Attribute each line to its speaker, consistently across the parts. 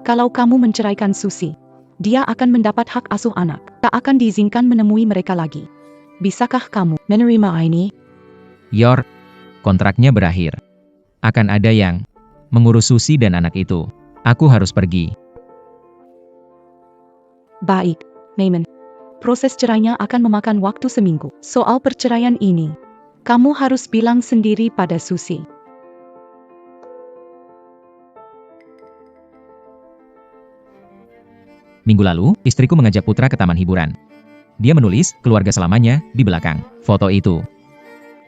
Speaker 1: Kalau kamu menceraikan Susi, dia akan mendapat hak asuh anak. Tak akan diizinkan menemui mereka lagi. Bisakah kamu menerima ini?
Speaker 2: Yor, kontraknya berakhir. Akan ada yang mengurus Susi dan anak itu. Aku harus pergi.
Speaker 1: Baik, Neiman. Proses cerainya akan memakan waktu seminggu. Soal perceraian ini, kamu harus bilang sendiri pada Susi.
Speaker 2: Minggu lalu, istriku mengajak Putra ke taman hiburan. Dia menulis, keluarga selamanya, di belakang foto itu.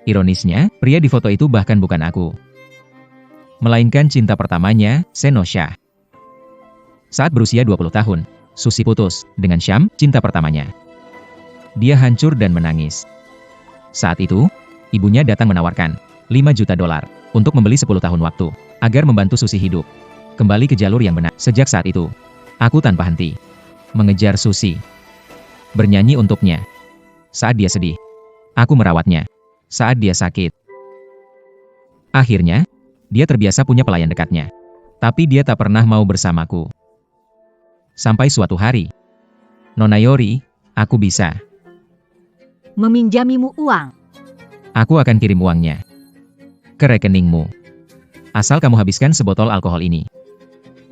Speaker 2: Ironisnya, pria di foto itu bahkan bukan aku. Melainkan cinta pertamanya, Seno Shah. Saat berusia 20 tahun, Susi putus dengan Syam, cinta pertamanya. Dia hancur dan menangis. Saat itu, ibunya datang menawarkan $5 juta untuk membeli 10 tahun waktu, agar membantu Susi hidup kembali ke jalur yang benar. Sejak saat itu, aku tanpa henti mengejar Susi, bernyanyi untuknya. Saat dia sedih, aku merawatnya. Saat dia sakit, akhirnya, dia terbiasa punya pelayan dekatnya. Tapi dia tak pernah mau bersamaku. Sampai suatu hari, Nona Yori, aku bisa
Speaker 3: meminjamimu uang.
Speaker 2: Aku akan kirim uangnya ke rekeningmu. Asal kamu habiskan sebotol alkohol ini.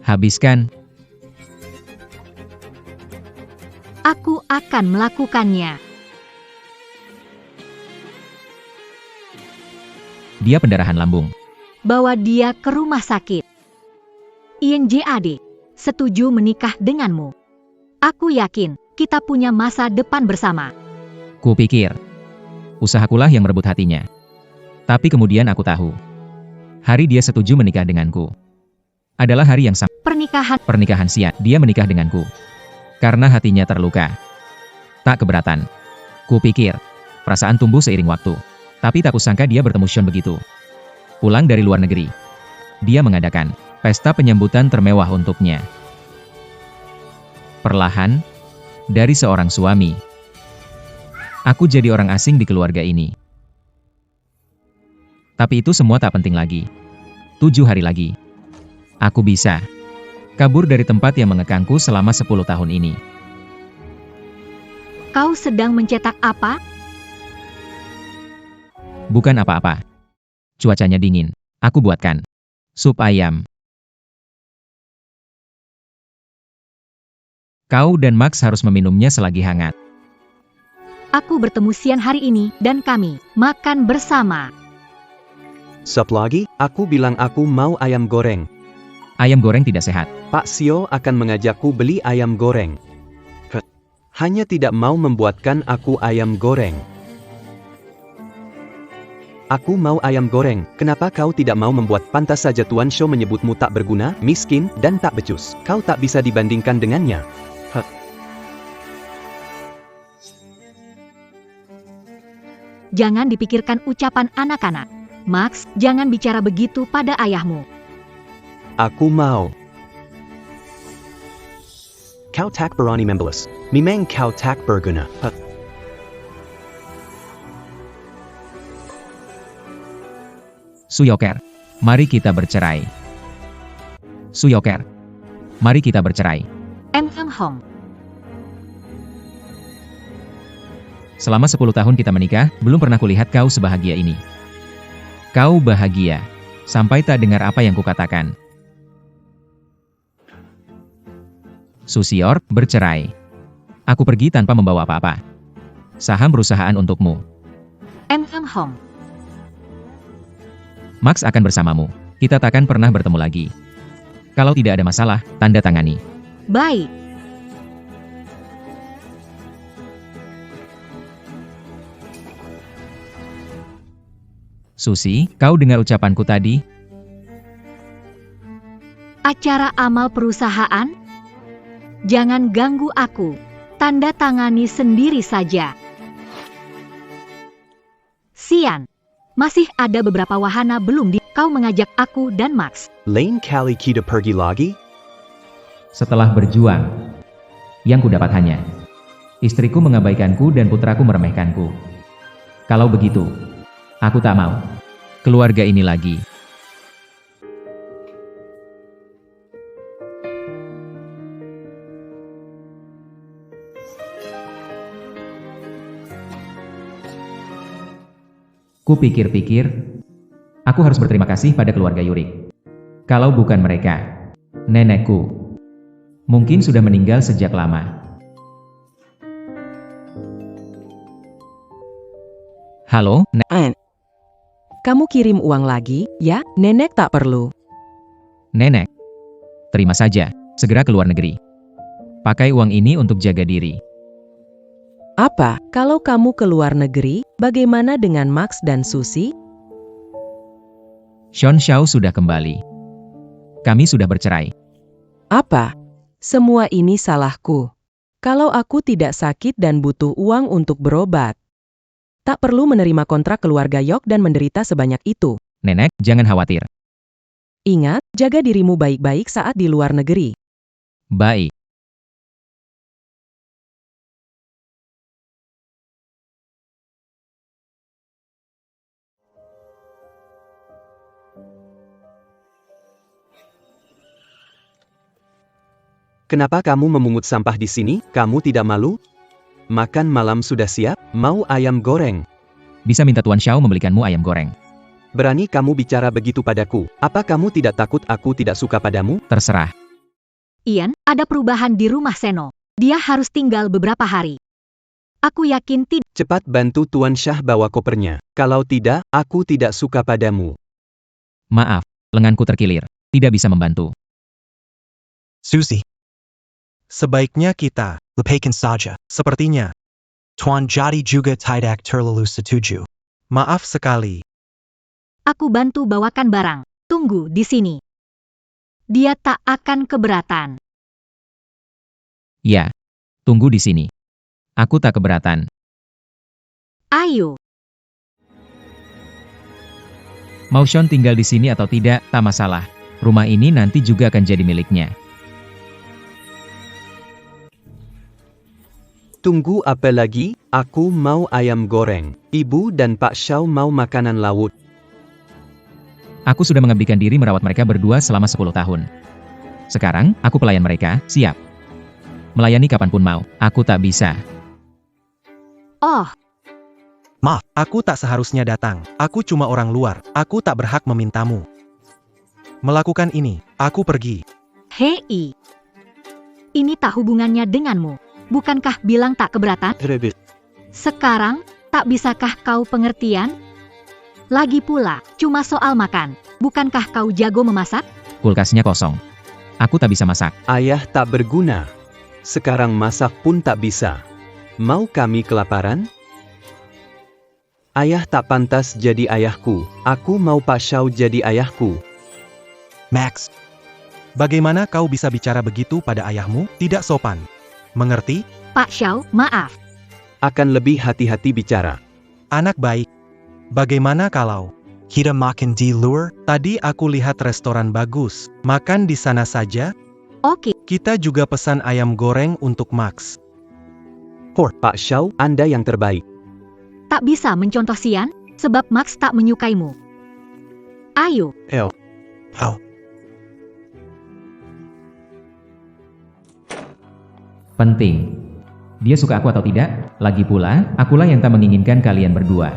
Speaker 2: Habiskan.
Speaker 3: Aku akan melakukannya.
Speaker 2: Dia pendarahan lambung.
Speaker 3: Bawa dia ke rumah sakit. INJAD, setuju menikah denganmu. Aku yakin kita punya masa depan bersama.
Speaker 2: Kupikir, usahakulah yang merebut hatinya. Tapi kemudian aku tahu, hari dia setuju menikah denganku adalah hari yang sama. Pernikahan siap, dia menikah denganku. Karena hatinya terluka. Tak keberatan. Kupikir, perasaan tumbuh seiring waktu. Tapi tak kusangka dia bertemu Sean begitu. Pulang dari luar negeri, dia mengadakan pesta penyambutan termewah untuknya. Perlahan, dari seorang suami, aku jadi orang asing di keluarga ini. Tapi itu semua tak penting lagi. 7 hari lagi, aku bisa kabur dari tempat yang mengekangku selama 10 tahun ini.
Speaker 3: Kau sedang mencetak apa?
Speaker 2: Bukan apa-apa. Cuacanya dingin. Aku buatkan sup ayam. Kau dan Max harus meminumnya selagi hangat.
Speaker 3: Aku bertemu Sian hari ini dan kami makan bersama.
Speaker 4: Sup lagi? Aku bilang aku mau ayam goreng.
Speaker 2: Ayam goreng tidak sehat.
Speaker 4: Pak Sio akan mengajakku beli ayam goreng. Hanya tidak mau membuatkan aku ayam goreng. Aku mau ayam goreng. Kenapa kau tidak mau membuat? Pantas saja Tuan Shou menyebutmu tak berguna, miskin, dan tak becus. Kau tak bisa dibandingkan dengannya.
Speaker 3: Jangan dipikirkan ucapan anak-anak. Max, jangan bicara begitu pada ayahmu.
Speaker 4: Aku mau. Kau tak berani membalas. Memang kau tak berguna.
Speaker 2: Suyoker, mari kita bercerai. Suyoker, mari kita bercerai.
Speaker 3: Hong.
Speaker 2: Selama 10 tahun kita menikah, belum pernah kulihat kau sebahagia ini. Kau bahagia, sampai tak dengar apa yang kukatakan. Susior, bercerai. Aku pergi tanpa membawa apa-apa. Saham perusahaan untukmu.
Speaker 3: Hong.
Speaker 2: Max akan bersamamu. Kita takkan pernah bertemu lagi. Kalau tidak ada masalah, tanda tangani.
Speaker 3: Baik.
Speaker 2: Susi, kau dengar ucapanku tadi?
Speaker 3: Acara amal perusahaan? Jangan ganggu aku. Tanda tangani sendiri saja. Sian, masih ada beberapa wahana belum kau mengajak aku dan Max.
Speaker 4: Lain kali kita pergi lagi?
Speaker 2: Setelah berjuang, yang kudapat hanya istriku mengabaikanku dan putraku meremehkanku. Kalau begitu, aku tak mau keluarga ini lagi. Kupikir-pikir, aku harus berterima kasih pada keluarga Yurik. Kalau bukan mereka, nenekku mungkin sudah meninggal sejak lama. Halo,
Speaker 5: Kamu kirim uang lagi, ya? Nenek tak perlu.
Speaker 2: Nenek. Terima saja, segera keluar negeri. Pakai uang ini untuk jaga diri.
Speaker 5: Apa? Kalau kamu ke luar negeri, bagaimana dengan Max dan Susi?
Speaker 2: Sean Xiao sudah kembali. Kami sudah bercerai.
Speaker 5: Apa? Semua ini salahku. Kalau aku tidak sakit dan butuh uang untuk berobat, tak perlu menerima kontrak keluarga Yok dan menderita sebanyak itu.
Speaker 2: Nenek, jangan khawatir.
Speaker 5: Ingat, jaga dirimu baik-baik saat di luar negeri.
Speaker 2: Baik.
Speaker 4: Kenapa kamu memungut sampah di sini? Kamu tidak malu? Makan malam sudah siap? Mau ayam goreng?
Speaker 2: Bisa minta Tuan Xiao membelikanmu ayam goreng.
Speaker 4: Berani kamu bicara begitu padaku? Apa kamu tidak takut aku tidak suka padamu?
Speaker 2: Terserah.
Speaker 3: Ian, ada perubahan di rumah Seno. Dia harus tinggal beberapa hari. Aku yakin tidak.
Speaker 4: Cepat bantu Tuan Syah bawa kopernya. Kalau tidak, aku tidak suka padamu.
Speaker 2: Maaf, lenganku terkilir. Tidak bisa membantu.
Speaker 6: Susie. Sebaiknya kita lepaskan saja. Sepertinya Tuan Jadi juga tidak terlalu setuju. Maaf sekali.
Speaker 3: Aku bantu bawakan barang. Tunggu di sini. Dia tak akan keberatan.
Speaker 2: Ya, tunggu di sini. Aku tak keberatan.
Speaker 3: Ayo.
Speaker 2: Mau Sean tinggal di sini atau tidak, tak masalah. Rumah ini nanti juga akan jadi miliknya.
Speaker 4: Tunggu apa lagi? Aku mau ayam goreng. Ibu dan Pak Xiao mau makanan laut.
Speaker 2: Aku sudah mengabdikan diri merawat mereka berdua selama 10 tahun. Sekarang, aku pelayan mereka, siap. Melayani kapanpun mau, aku tak bisa.
Speaker 3: Oh,
Speaker 6: Maaf, aku tak seharusnya datang. Aku cuma orang luar. Aku tak berhak memintamu melakukan ini. Aku pergi.
Speaker 3: hei. Ini tak hubungannya denganmu. Bukankah bilang tak keberatan? Sekarang, tak bisakah kau pengertian? Lagi pula, cuma soal makan. Bukankah kau jago memasak?
Speaker 2: Kulkasnya kosong. Aku tak bisa masak.
Speaker 4: Ayah tak berguna. Sekarang masak pun tak bisa. Mau kami kelaparan? Ayah tak pantas jadi ayahku. Aku mau Pak Xiao jadi ayahku.
Speaker 6: Max. Bagaimana kau bisa bicara begitu pada ayahmu? Tidak sopan. Mengerti?
Speaker 3: Pak Xiao, maaf.
Speaker 4: Akan lebih hati-hati bicara.
Speaker 6: Anak baik. Bagaimana kalau kita makan di luar? Tadi aku lihat restoran bagus. Makan di sana saja.
Speaker 3: Oke,
Speaker 6: Kita juga pesan ayam goreng untuk Max.
Speaker 4: Pak Xiao, Anda yang terbaik.
Speaker 3: tak bisa mencontoh Sian, sebab Max tak menyukaimu. Ayo,
Speaker 6: Oh.
Speaker 2: Penting. Dia suka aku atau tidak? Lagi pula, akulah yang tak menginginkan kalian berdua.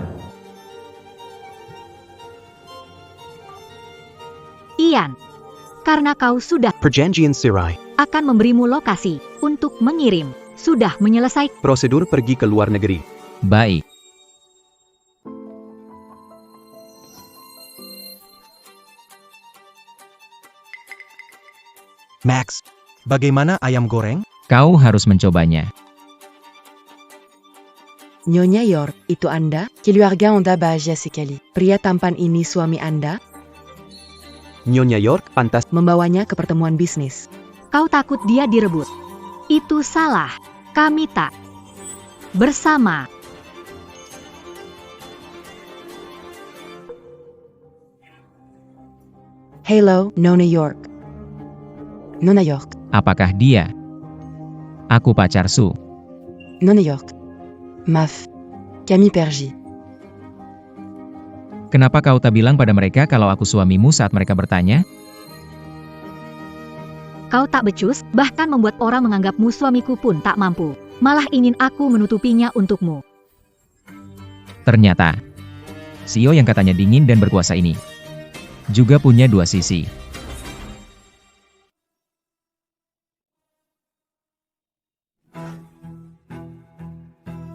Speaker 3: Ian. Karena kau sudah
Speaker 4: Perjanjian Sirai.
Speaker 3: akan memberimu lokasi untuk mengirim. Sudah menyelesaikan.
Speaker 4: Prosedur pergi ke luar negeri.
Speaker 2: Baik.
Speaker 6: Max. Bagaimana ayam goreng?
Speaker 2: Kau harus mencobanya.
Speaker 7: Nyonya York, itu Anda? Keluarga Anda bahagia sekali. Pria tampan ini suami Anda?
Speaker 4: Nyonya York pantas.
Speaker 7: Membawanya ke pertemuan bisnis.
Speaker 3: Kau takut dia direbut. Itu salah. Kami tak. Bersama.
Speaker 7: Hello, Nona York. Nona York.
Speaker 2: Apakah dia? Aku pacar Su.
Speaker 7: Nona York. Maaf. Camille Pergy.
Speaker 2: Kenapa kau tak bilang pada mereka kalau aku suamimu saat mereka bertanya?
Speaker 3: Kau tak becus, bahkan membuat orang menganggapmu suamiku pun tak mampu. Malah ingin aku menutupinya untukmu.
Speaker 2: Ternyata, CEO yang katanya dingin dan berkuasa ini juga punya dua sisi.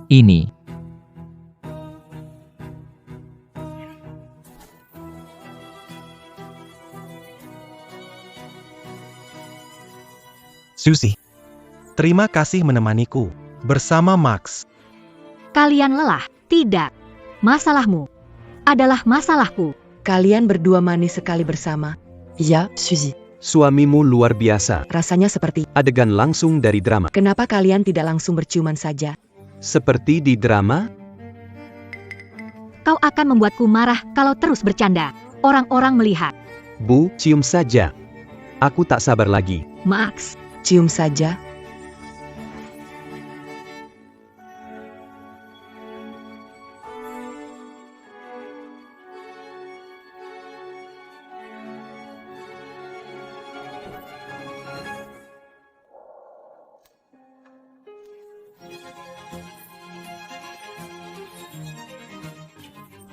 Speaker 2: Ini
Speaker 6: Susie. Terima kasih menemaniku. Bersama Max.
Speaker 3: Kalian lelah? Tidak. Masalahmu adalah masalahku.
Speaker 7: Kalian berdua manis sekali bersama. Ya, Suzy.
Speaker 4: Suamimu luar biasa.
Speaker 7: Rasanya seperti,
Speaker 4: Adegan langsung dari drama.
Speaker 7: kenapa kalian tidak langsung berciuman saja?
Speaker 4: Seperti di drama,
Speaker 3: Kau akan membuatku marah kalau terus bercanda. Orang-orang melihat.
Speaker 4: Bu, cium saja. Aku tak sabar lagi.
Speaker 3: Max,
Speaker 7: Cium saja.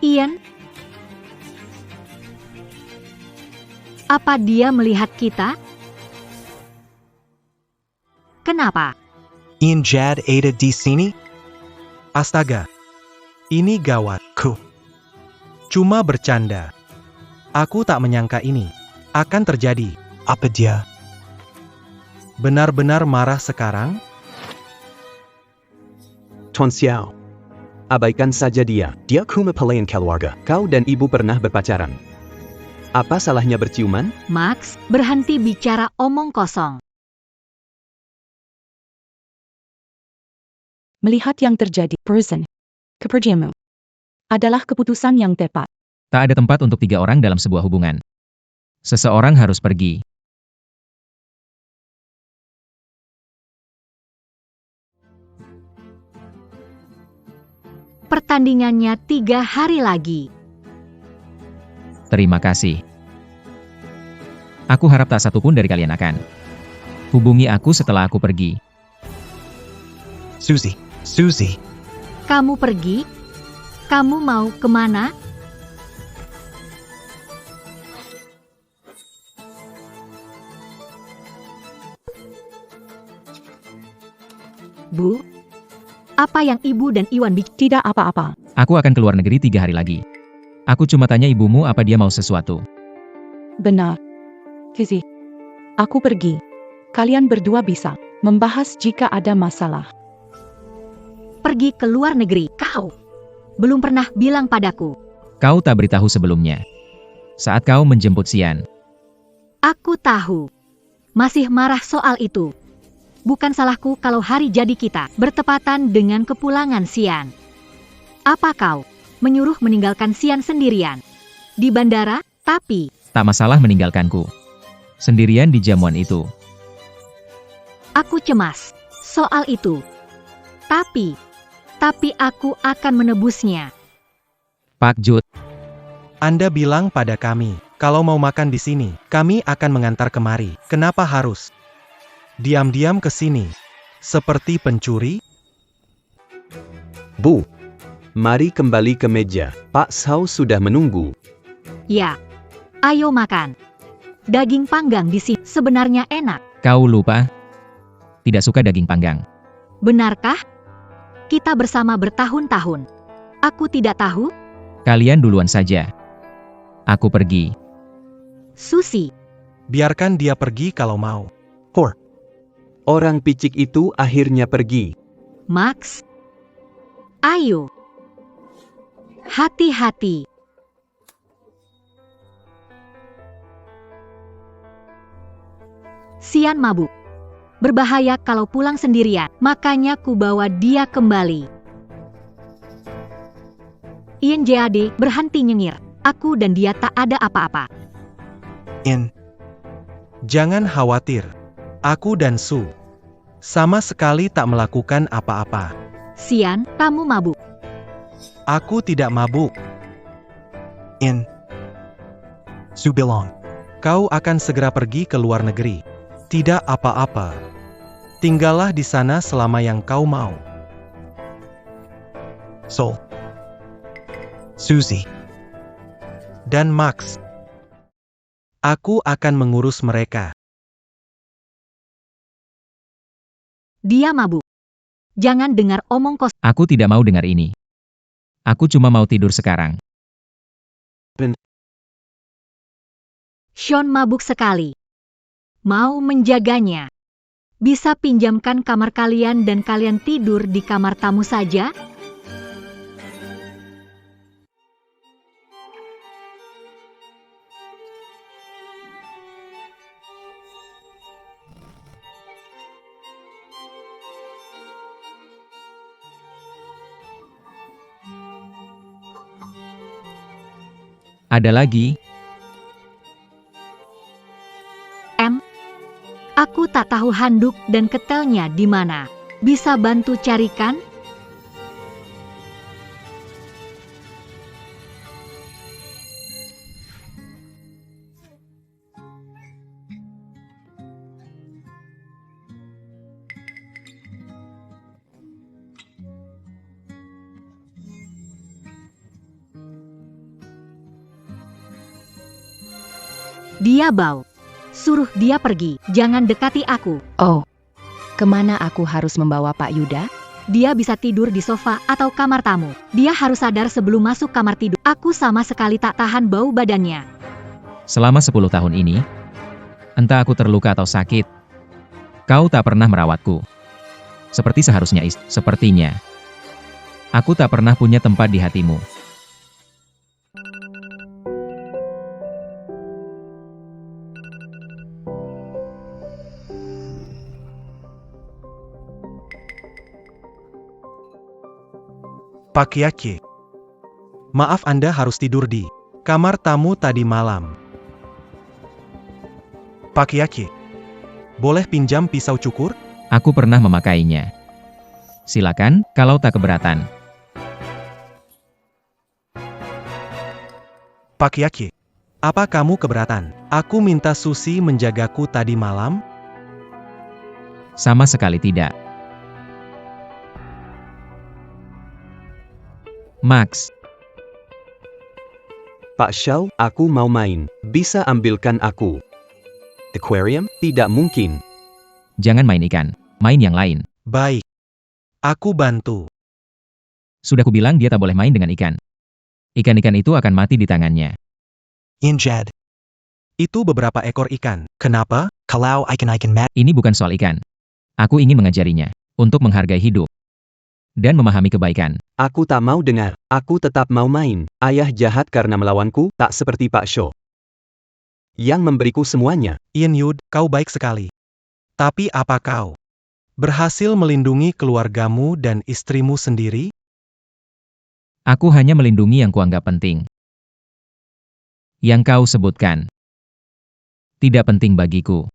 Speaker 3: Ian? Apa dia melihat kita? Kenapa?
Speaker 6: Ian Jad ada di sini? Astaga. Ini gawat. Cuma bercanda. Aku tak menyangka ini akan terjadi. Apa dia? Benar-benar marah sekarang?
Speaker 4: Tuan Xiao. Abaikan saja dia. Dia cuma pelayan keluarga. Kau dan ibu pernah berpacaran. Apa salahnya berciuman?
Speaker 3: Max, berhenti bicara omong kosong.
Speaker 1: Melihat yang terjadi, person, kepergianmu, adalah keputusan yang tepat.
Speaker 2: tak ada tempat untuk 3 orang dalam sebuah hubungan. Seseorang harus pergi.
Speaker 3: Pertandingannya 3 hari lagi.
Speaker 2: Terima kasih. Aku harap tak satu pun dari kalian akan hubungi aku setelah aku pergi.
Speaker 6: Susie.
Speaker 3: Kamu pergi? Kamu mau kemana? Bu, apa yang Ibu dan Iwan bicara?
Speaker 1: Tidak apa-apa.
Speaker 2: Aku akan keluar negeri 3 hari lagi. Aku cuma tanya ibumu apa dia mau sesuatu.
Speaker 1: Benar. Kizi, aku pergi. Kalian berdua bisa membahas jika ada masalah.
Speaker 3: Pergi ke luar negeri. Kau belum pernah bilang padaku.
Speaker 2: Kau tak beritahu sebelumnya. Saat kau menjemput Xian.
Speaker 3: Aku tahu. Masih marah soal itu. Bukan salahku kalau hari jadi kita bertepatan dengan kepulangan Xian. Apa kau menyuruh meninggalkan Xian sendirian di bandara? Tapi
Speaker 2: Tak masalah meninggalkanku sendirian di jamuan itu.
Speaker 3: aku cemas soal itu. Tapi aku akan menebusnya.
Speaker 2: Pak Jut,
Speaker 6: Anda bilang pada kami, kalau mau makan di sini, kami akan mengantar kemari. Kenapa harus diam-diam ke sini? Seperti pencuri?
Speaker 4: Bu, mari kembali ke meja. Pak Sao sudah menunggu.
Speaker 3: Ya, ayo makan. Daging panggang di sini sebenarnya enak.
Speaker 2: kau lupa? Tidak suka daging panggang.
Speaker 3: Benarkah? Kita bersama bertahun-tahun. Aku tidak tahu.
Speaker 2: Kalian duluan saja. Aku pergi.
Speaker 3: Susi,
Speaker 6: Biarkan dia pergi kalau mau.
Speaker 4: Orang picik itu akhirnya pergi.
Speaker 3: Max. Ayo. Hati-hati. Xian mabuk. Berbahaya kalau pulang sendirian, makanya ku bawa dia kembali. Ian Jad berhenti nyengir. Aku dan dia tak ada apa-apa.
Speaker 6: Jangan khawatir. Aku dan Su sama sekali tak melakukan apa-apa.
Speaker 3: Xian, kamu mabuk.
Speaker 6: Aku tidak mabuk. Su bilang, kau akan segera pergi ke luar negeri. Tidak apa-apa. Tinggallah di sana selama yang kau mau. Susie, dan Max. Aku akan mengurus mereka.
Speaker 3: Dia mabuk. Jangan dengar omong kosong.
Speaker 2: Aku tidak mau dengar ini. Aku cuma mau tidur sekarang.
Speaker 3: Sean mabuk sekali. Mau menjaganya. Bisa pinjamkan kamar kalian dan kalian tidur di kamar tamu saja?
Speaker 2: Ada lagi?
Speaker 3: Aku tak tahu handuk dan ketelnya di mana. Bisa bantu carikan? Dia bau. Suruh dia pergi, jangan dekati aku.
Speaker 1: Oh, kemana aku harus membawa Pak Yuda?
Speaker 3: Dia bisa tidur di sofa atau kamar tamu. Dia harus sadar sebelum masuk kamar tidur. Aku sama sekali tak tahan bau badannya.
Speaker 2: Selama 10 tahun ini, entah aku terluka atau sakit, kau tak pernah merawatku. Seperti seharusnya sepertinya. Aku tak pernah punya tempat di hatimu.
Speaker 6: Pak Yace. Maaf, Anda harus tidur di kamar tamu tadi malam. Pak Yace. Boleh pinjam pisau cukur?
Speaker 2: Aku pernah memakainya. Silakan, kalau tak keberatan.
Speaker 6: Pak Yace. Apa kamu keberatan? Aku minta Susi menjagaku tadi malam?
Speaker 2: Sama sekali tidak. Max,
Speaker 4: Pak Xiao, aku mau main. Bisa ambilkan aku aquarium? Tidak mungkin.
Speaker 2: jangan main ikan. Main yang lain.
Speaker 6: Baik. Aku bantu.
Speaker 2: Sudah kubilang dia tak boleh main dengan ikan. Ikan-ikan itu akan mati di tangannya.
Speaker 6: Injad. Itu beberapa ekor ikan. Kenapa? Kalau ikan mati.
Speaker 2: Ini bukan soal ikan. Aku ingin mengajarinya untuk menghargai hidup dan memahami kebaikan.
Speaker 4: Aku tak mau dengar. Aku tetap mau main. Ayah jahat karena melawanku, tak seperti Pak Xiao yang memberiku semuanya.
Speaker 6: Yin Yud, kau baik sekali. Tapi apa kau berhasil melindungi keluargamu dan istrimu sendiri?
Speaker 2: Aku hanya melindungi yang kuanggap penting. Yang kau sebutkan tidak penting bagiku.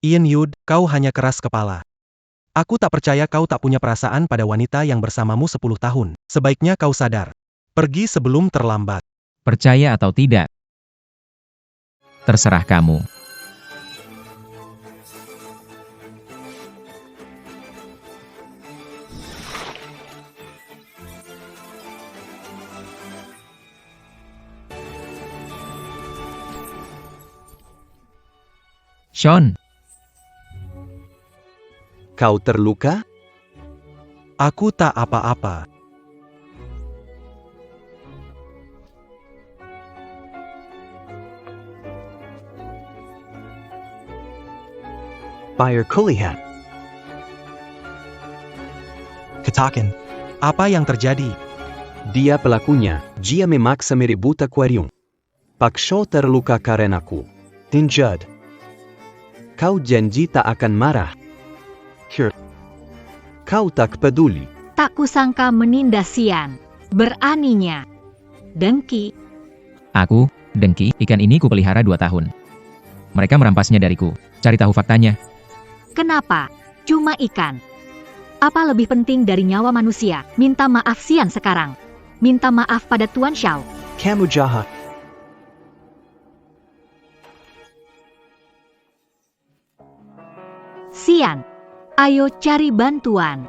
Speaker 6: Yin Yud, kau hanya keras kepala. Aku tak percaya kau tak punya perasaan pada wanita yang bersamamu 10 tahun. Sebaiknya kau sadar. Pergi sebelum terlambat.
Speaker 2: Percaya atau tidak, terserah kamu. Sean,
Speaker 4: Kau terluka?
Speaker 6: Aku tak apa-apa.
Speaker 4: Fire kulihat.
Speaker 6: Katakan. Apa yang terjadi?
Speaker 4: Dia pelakunya. Dia memaksa merebut akuarium. Pak Xiao terluka karenaku. Injad. Kau janji tak akan marah. Kau tak peduli.
Speaker 3: Tak kusangka menindas Xian. Beraninya. Dengki.
Speaker 2: aku, dengki, ikan ini kupelihara 2 tahun. Mereka merampasnya dariku. Cari tahu faktanya.
Speaker 3: Kenapa? Cuma ikan. Apa lebih penting dari nyawa manusia? Minta maaf Xian sekarang. Minta maaf pada Tuan Xiao.
Speaker 4: Kamu jahat.
Speaker 3: Xian, ayo cari bantuan.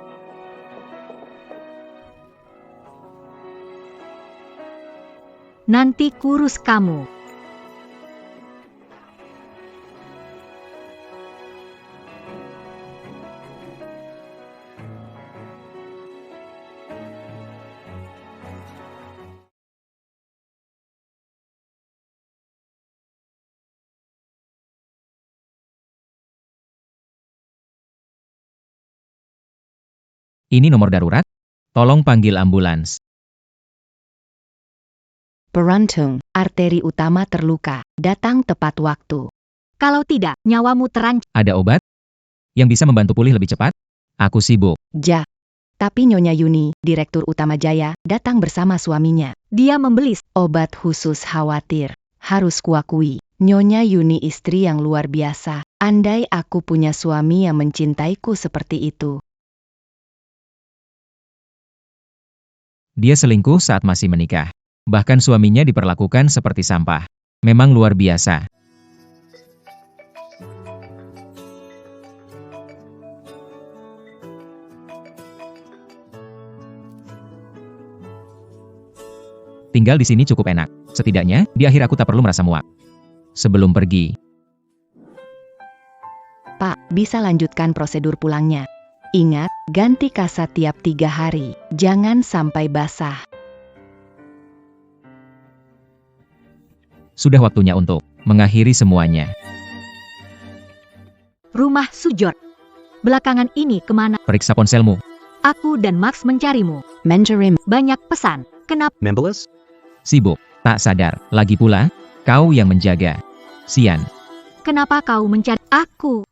Speaker 3: nanti kurus kamu.
Speaker 2: Ini nomor darurat. Tolong panggil ambulans.
Speaker 1: Beruntung, arteri utama terluka. Datang tepat waktu.
Speaker 3: Kalau tidak, nyawamu terancam.
Speaker 2: Ada obat? Yang bisa membantu pulih lebih cepat? Aku sibuk.
Speaker 1: Ja. Tapi Nyonya Yuni, Direktur Utama Jaya, datang bersama suaminya.
Speaker 3: Dia membeli
Speaker 1: Obat khusus khawatir. Harus kuakui, Nyonya Yuni istri yang luar biasa. Andai aku punya suami yang mencintaiku seperti itu.
Speaker 2: Dia selingkuh saat masih menikah. Bahkan suaminya diperlakukan seperti sampah. Memang luar biasa. Tinggal di sini cukup enak. Setidaknya, di akhir aku tak perlu merasa muak. Sebelum pergi,
Speaker 1: Pak, bisa lanjutkan prosedur pulangnya. Ingat, ganti kasa tiap 3 hari. Jangan sampai basah.
Speaker 2: sudah waktunya untuk mengakhiri semuanya.
Speaker 3: rumah Sujot. Belakangan ini kemana?
Speaker 2: Periksa ponselmu.
Speaker 3: Aku dan Max mencarimu.
Speaker 1: Mandarin.
Speaker 3: Banyak pesan. Kenapa?
Speaker 4: Membeles?
Speaker 2: Sibuk, tak sadar. Lagi pula, kau yang menjaga. Sian.
Speaker 3: Kenapa kau mencari aku?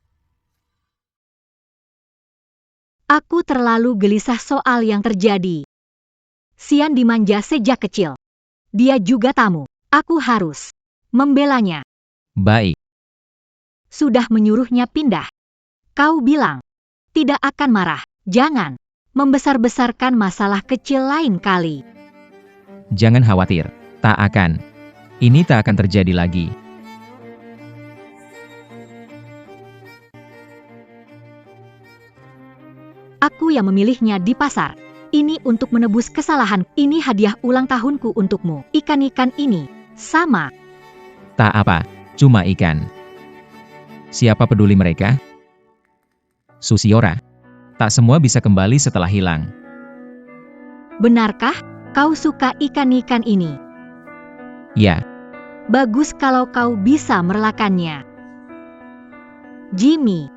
Speaker 3: Aku terlalu gelisah soal yang terjadi. Sian dimanja sejak kecil. Dia juga tamu. Aku harus membelanya.
Speaker 2: Baik.
Speaker 3: Sudah menyuruhnya pindah. Kau bilang tidak akan marah. Jangan membesar-besarkan masalah kecil lain kali.
Speaker 2: Jangan khawatir. Tak akan. Ini tak akan terjadi lagi.
Speaker 3: Aku yang memilihnya di pasar. Ini untuk menebus kesalahan. Ini hadiah ulang tahunku untukmu. Ikan-ikan ini sama.
Speaker 2: Tak apa, cuma ikan. Siapa peduli mereka? Susiora. Tak semua bisa kembali setelah hilang.
Speaker 3: Benarkah kau suka ikan-ikan ini?
Speaker 2: Ya,
Speaker 3: Bagus kalau kau bisa merelakannya. Jimmy.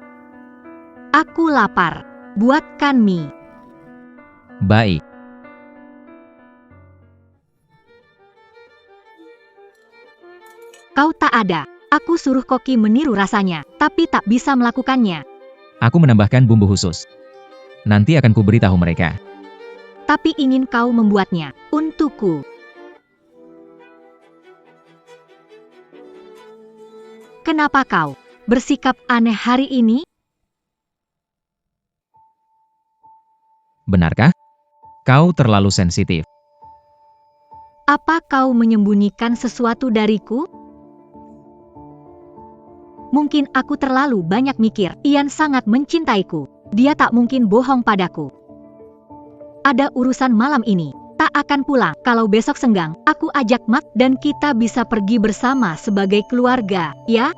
Speaker 3: Aku lapar. Buatkan mie.
Speaker 2: baik.
Speaker 3: Kau tak ada. Aku suruh koki meniru rasanya, tapi tak bisa melakukannya.
Speaker 2: Aku menambahkan bumbu khusus. Nanti akan kuberitahu mereka.
Speaker 3: Tapi ingin kau membuatnya untukku. Kenapa kau bersikap aneh hari ini?
Speaker 2: Benarkah? Kau terlalu sensitif.
Speaker 3: Apa kau menyembunyikan sesuatu dariku? Mungkin aku terlalu banyak mikir. Ian sangat mencintaiku. Dia tak mungkin bohong padaku. Ada urusan malam ini. Tak akan pulang. Kalau besok senggang, aku ajak Matt dan kita bisa pergi bersama sebagai keluarga, ya?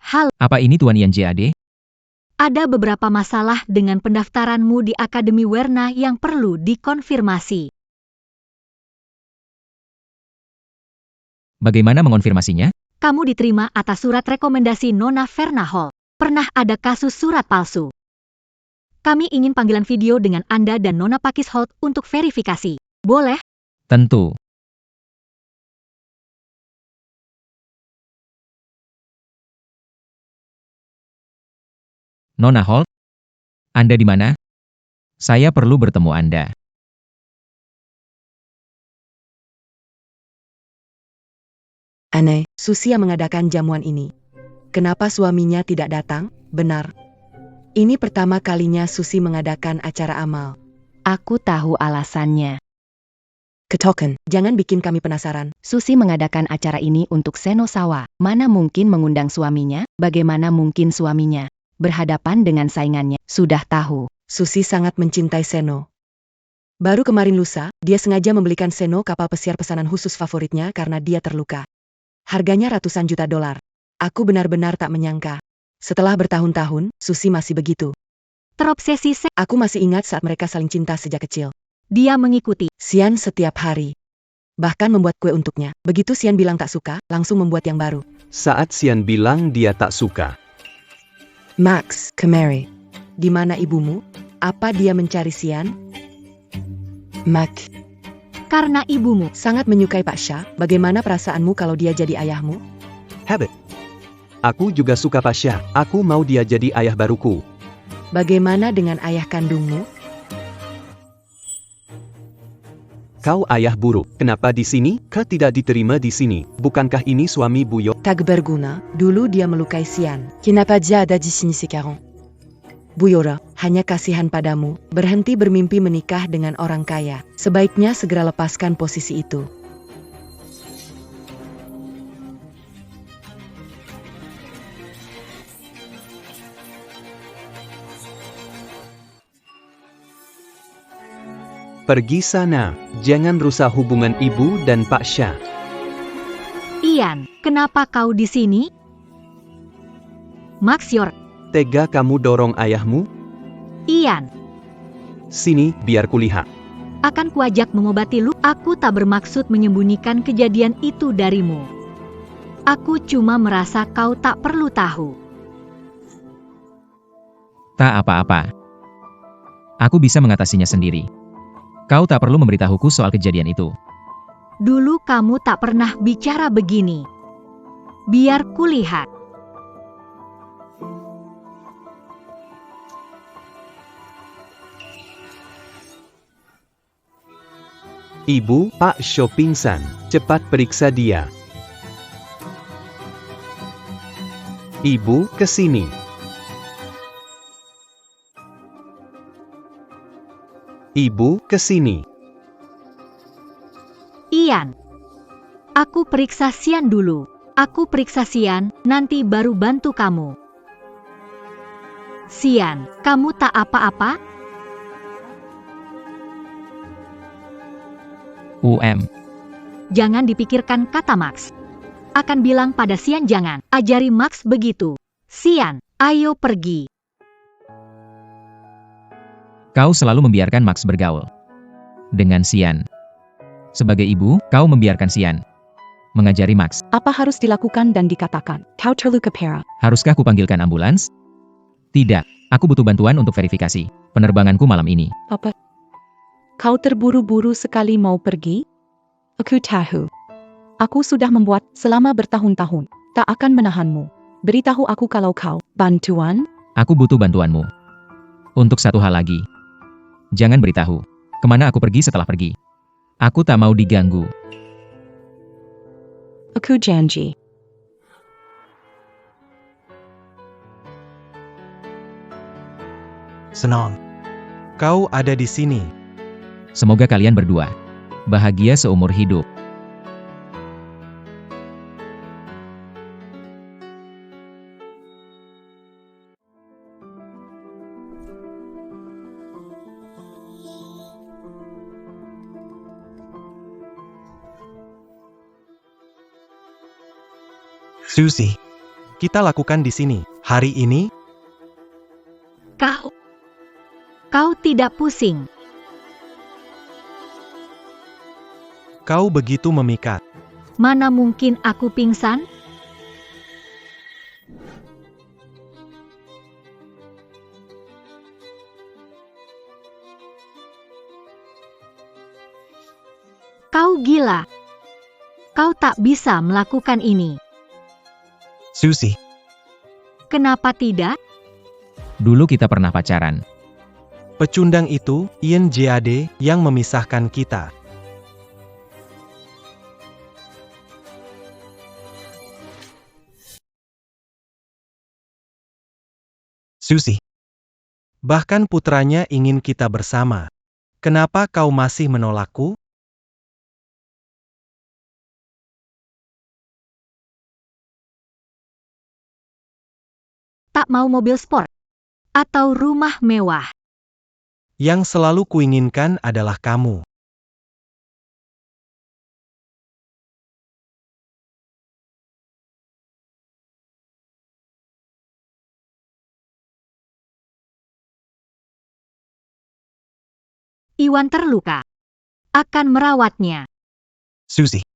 Speaker 3: Halo,
Speaker 2: Apa ini Tuan Ian JAD?
Speaker 3: ada beberapa masalah dengan pendaftaranmu di Akademi Werna yang perlu dikonfirmasi.
Speaker 2: Bagaimana mengonfirmasinya?
Speaker 3: Kamu diterima atas surat rekomendasi Nona Fernahol. Pernah ada kasus surat palsu. Kami ingin panggilan video dengan Anda dan Nona Pakisholt untuk verifikasi. Boleh?
Speaker 2: Tentu. Nona Holt? Anda di mana? Saya perlu bertemu Anda.
Speaker 7: Aneh, Susia mengadakan jamuan ini. Kenapa suaminya tidak datang? Benar. Ini pertama kalinya Susi mengadakan acara amal.
Speaker 1: Aku tahu alasannya.
Speaker 7: Ketoken, jangan bikin kami penasaran.
Speaker 1: Susi mengadakan acara ini untuk Seno Sawa. Mana mungkin mengundang suaminya? Bagaimana mungkin suaminya berhadapan dengan saingannya? Sudah tahu.
Speaker 7: Susi sangat mencintai Seno. Baru kemarin lusa, dia sengaja membelikan Seno kapal pesiar pesanan khusus favoritnya karena dia terluka. Harganya ratusan juta dolar. Aku benar-benar tak menyangka. Setelah bertahun-tahun, Susi masih begitu.
Speaker 3: Terobsesi
Speaker 7: Aku masih ingat saat mereka saling cinta sejak kecil.
Speaker 3: dia mengikuti.
Speaker 7: Sian setiap hari. Bahkan membuat kue untuknya. Begitu Sian bilang tak suka, langsung membuat yang baru.
Speaker 4: Saat Sian bilang dia tak suka,
Speaker 7: Max, kemari. Di mana ibumu? Apa dia mencari Sian? Max,
Speaker 3: Karena ibumu.
Speaker 7: sangat menyukai Pak Shah. Bagaimana perasaanmu kalau dia jadi ayahmu?
Speaker 4: habit. Aku juga suka Pasha. Aku mau dia jadi ayah baruku.
Speaker 7: Bagaimana dengan ayah kandungmu?
Speaker 4: Kau ayah buruk. Kenapa di sini? Kau tidak diterima di sini. Bukankah ini suami Buyo?
Speaker 7: Tak berguna, dulu dia melukai Sian. Kenapa dia ada di sini sekarang? Buyora, hanya kasihan padamu. Berhenti bermimpi menikah dengan orang kaya. Sebaiknya segera lepaskan posisi itu.
Speaker 4: Pergi sana. Jangan rusak hubungan ibu dan Pak Shah.
Speaker 3: Ian, kenapa kau di sini? Max York.
Speaker 4: Tega kamu dorong ayahmu?
Speaker 3: Ian,
Speaker 4: Sini, biar kulihat.
Speaker 3: akan kuajak mengobati lu. Aku tak bermaksud menyembunyikan kejadian itu darimu. Aku cuma merasa kau tak perlu tahu.
Speaker 2: Tak apa-apa. Aku bisa mengatasinya sendiri. Kau tak perlu memberitahuku soal kejadian itu.
Speaker 3: Dulu kamu tak pernah bicara begini. Biar kulihat.
Speaker 4: Ibu, Pak Sho pingsan. Cepat periksa dia. Ibu, ke sini. Ibu, ke sini.
Speaker 3: Ian, aku periksa Sian dulu. Aku periksa Sian, nanti baru bantu kamu. Sian, kamu tak apa-apa? Jangan dipikirkan, kata Max. Akan bilang pada Sian jangan. Ajari Max begitu. Sian, ayo pergi.
Speaker 2: Kau selalu membiarkan Max bergaul dengan Sian. Sebagai ibu, kau membiarkan Sian mengajari Max.
Speaker 8: Apa harus dilakukan dan dikatakan? Kau terluka parah.
Speaker 2: Haruskah kupanggilkan ambulans? Tidak, aku butuh bantuan untuk verifikasi penerbanganku malam ini.
Speaker 8: Apa? Kau terburu-buru sekali mau pergi? Aku tahu. Aku sudah membuat selama bertahun-tahun. Tak akan menahanmu. Beritahu aku kalau kau bantuan.
Speaker 2: Aku butuh bantuanmu. Untuk satu hal lagi. Jangan beritahu kemana aku pergi setelah pergi. Aku tak mau diganggu.
Speaker 8: Aku janji.
Speaker 6: Senang. Kau ada di sini.
Speaker 2: Semoga kalian berdua bahagia seumur hidup.
Speaker 6: Susie, kita lakukan di sini. Hari ini,
Speaker 3: Kau tidak pusing.
Speaker 6: kau begitu memikat.
Speaker 3: Mana mungkin aku pingsan? Kau gila. Kau tak bisa melakukan ini.
Speaker 6: Susie,
Speaker 3: Kenapa tidak?
Speaker 2: Dulu kita pernah pacaran.
Speaker 6: pecundang itu, Ian JAD, yang memisahkan kita. Susie. Bahkan putranya ingin kita bersama. Kenapa kau masih menolakku?
Speaker 3: tak mau mobil sport atau rumah mewah.
Speaker 6: Yang selalu kuinginkan adalah kamu.
Speaker 3: Iwan terluka. Akan merawatnya.
Speaker 6: Susie.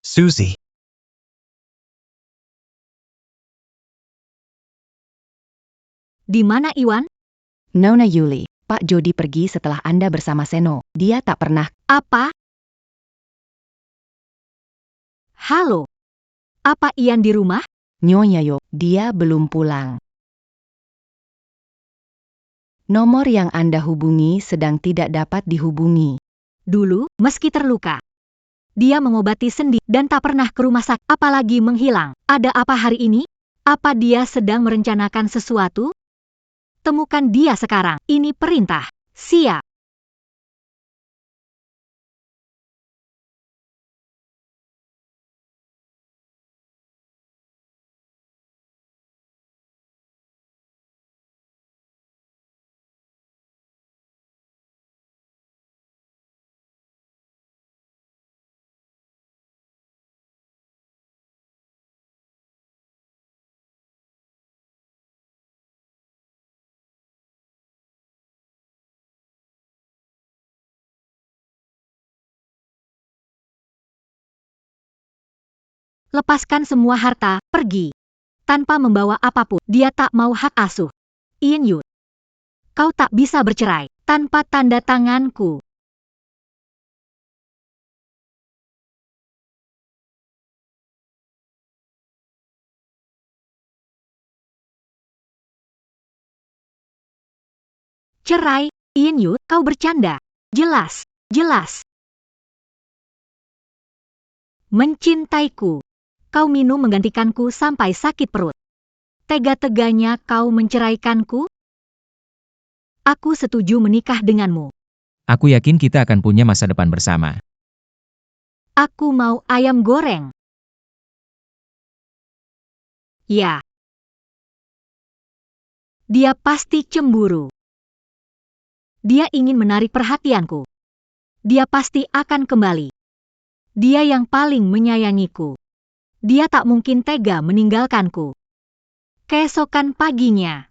Speaker 6: Susie.
Speaker 3: Di mana Iwan?
Speaker 1: Nona Yuli, Pak Jody pergi setelah Anda bersama Seno. Dia tak pernah.
Speaker 3: Apa? Halo. Apa Ian di rumah?
Speaker 1: Nyonya Yo, dia belum pulang. Nomor yang Anda hubungi sedang tidak dapat dihubungi.
Speaker 3: Dulu, meski terluka, dia mengobati sendi dan tak pernah ke rumah sakit, apalagi menghilang. Ada apa hari ini? Apa dia sedang merencanakan sesuatu? Temukan dia sekarang. Ini perintah. Siap. Lepaskan semua harta, pergi. Tanpa membawa apapun, dia tak mau hak asuh. Ian Yu, kau tak bisa bercerai tanpa tanda tanganku. Cerai, Ian Yu, kau bercanda. Jelas, jelas. Mencintaiku. Kau minum menggantikanku sampai sakit perut. Tega-teganya kau menceraikanku? Aku setuju menikah denganmu.
Speaker 2: Aku yakin kita akan punya masa depan bersama.
Speaker 3: Aku mau ayam goreng. Ya. Dia pasti cemburu. Dia ingin menarik perhatianku. Dia pasti akan kembali. Dia yang paling menyayangiku. Dia tak mungkin tega meninggalkanku. Keesokan paginya.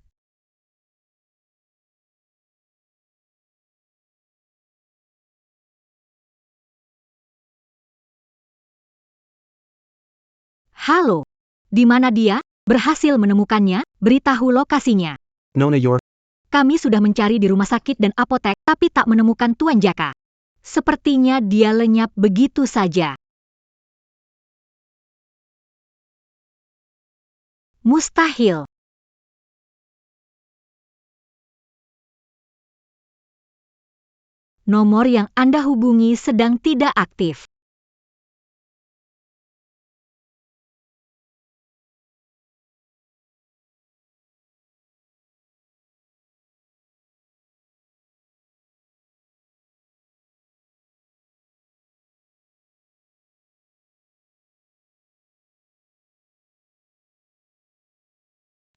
Speaker 3: Halo. Di mana dia? Berhasil menemukannya? Beritahu lokasinya.
Speaker 4: Nona York.
Speaker 3: Kami sudah mencari di rumah sakit dan apotek, tapi tak menemukan Tuan Jaka. Sepertinya dia lenyap begitu saja. Mustahil. Nomor yang Anda hubungi sedang tidak aktif.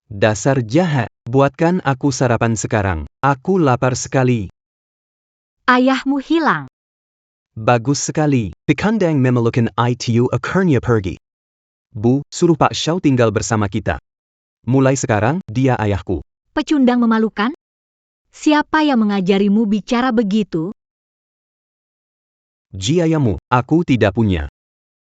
Speaker 4: Dasar jahat. Buatkan aku sarapan sekarang. Aku lapar sekali.
Speaker 3: Ayahmu hilang.
Speaker 4: Bagus sekali. Pikandang memerlukan itu akhirnya pergi. Bu, suruh Pak Shaw tinggal bersama kita. Mulai sekarang, dia ayahku.
Speaker 3: Pecundang memalukan? Siapa yang mengajarimu bicara begitu?
Speaker 4: Ayahmu, aku tidak punya.